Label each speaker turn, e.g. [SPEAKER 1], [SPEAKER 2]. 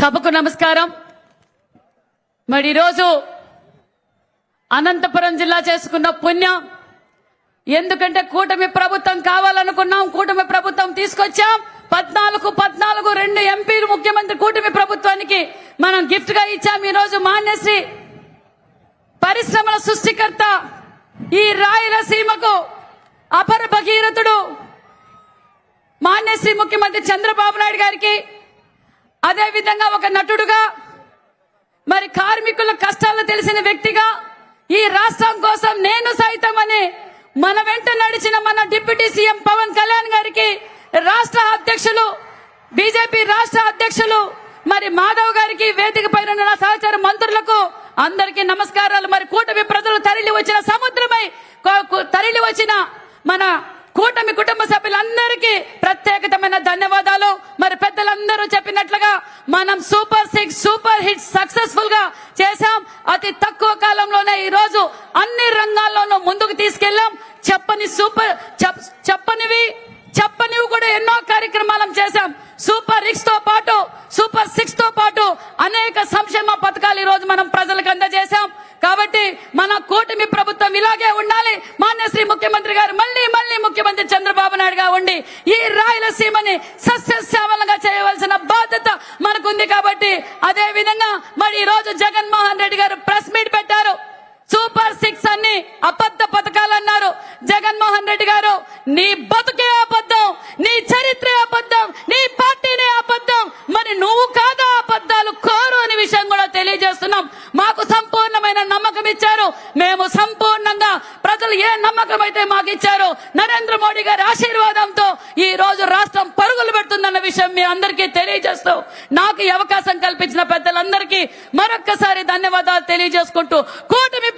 [SPEAKER 1] సభకు నమస్కారం. మరి రోజు అనంతపురం జిల్లా చేసుకున్న పుణ్యం. ఎందుకంటే కూటమి ప్రభుత్వం కావాలనుకున్నాం, కూటమి ప్రభుత్వం తీసుకొచ్చాం. 14 2 ఎంపీలు ముఖ్యమంత్రి కూటమి ప్రభుత్వానికి మనం గిఫ్ట్ గా ఇచ్చాం. ఈ రోజు మాన్యశ్రీ పరిశ్రమల సృష్టికర్త, ఈ రాయలసీమకు అపర భగీరథుడు మాన్యశ్రీ ముఖ్యమంత్రి చంద్రబాబు నాయుడు గారికి, అదే విధంగా ఒక నటుడుగా, మరి కార్మికుల కష్టాలు తెలిసిన వ్యక్తిగా, ఈ రాష్ట్రం కోసం నేను సైతం అని మన వెంట నడిచిన మన డిప్యూటీ సీఎం పవన్ కళ్యాణ్ గారికి, రాష్ట్ర అధ్యక్షులు బీజేపీ రాష్ట్ర అధ్యక్షులు మరి మాధవ్ గారికి, వేదిక పైన నా సహచార మంత్రులకు అందరికీ నమస్కారాలు. మరి కూటమి ప్రజలు తరలి వచ్చిన సముద్రమై తరలి వచ్చిన మన కూటమి కుటుంబ సభ్యులందరికీ ప్రత్యేకమైన ధన్యవాదాలు. మరి పెద్దలందరూ చెప్పినట్లుగా మనం సూపర్ 6 సూపర్ హిట్స్ సక్సెస్ఫుల్ గా చేశాం. అతి తక్కువ కాలంలోనే ఈ రోజు అన్ని రంగాల్లోనూ ముందుకు తీసుకెళ్లాం. చెప్పనివి కూడా ఎన్నో కార్యక్రమాలను చేశాం. సూపర్ 6 తో పాటు అనేక సంక్షేమ పథకాలు ఈ రోజు మనం ప్రజలకు అందజేశాం. కాబట్టి మన కూటమి ప్రభుత్వం ఇలాగే ఉండాలి. మాన్యశ్రీ ముఖ్యమంత్రి గారు మళ్ళీ ముఖ్యమంత్రి చంద్రబాబు నాయుడు గా ఉండి ఈ రాయలసీమని సస్యశ్యామలంగా చేయవలసిన బాధ్యత మనకుంది. కాబట్టి అదే విధంగా మరి ఈ రోజు జగన్మోహన్ రెడ్డి గారు ప్రెస్ మీట్ పెట్టారు. సూపర్ 6 అన్ని అబద్ధ పథకాలు అన్నారు. జగన్మోహన్ రెడ్డి గారు, నీ బతుకే అబద్ధం, నీ చరిత్ర అబద్ధం, నీ పార్టీనే అబద్ధం, మరి నువ్వు కాదా అబద్ధాలు కోరు అనే విషయం కూడా తెలియజేస్తున్నాం. మాకు సంపూర్ణమైన నమ్మకం ఇచ్చారు. మేము సంపూర్ణంగా ప్రజలు ఏ నమ్మకం అయితే మాకు ఇచ్చారో, నరేంద్ర మోడీ గారి ఆశీర్వాదంతో ఈ రోజు రాష్ట్రం పరుగులు పెడుతుందన్న విషయం మీ అందరికీ తెలియజేస్తూ, నాకు ఈ అవకాశం కల్పించిన పెద్దలందరికీ మరొక్కసారి ధన్యవాదాలు తెలియజేసుకుంటూ కూటమి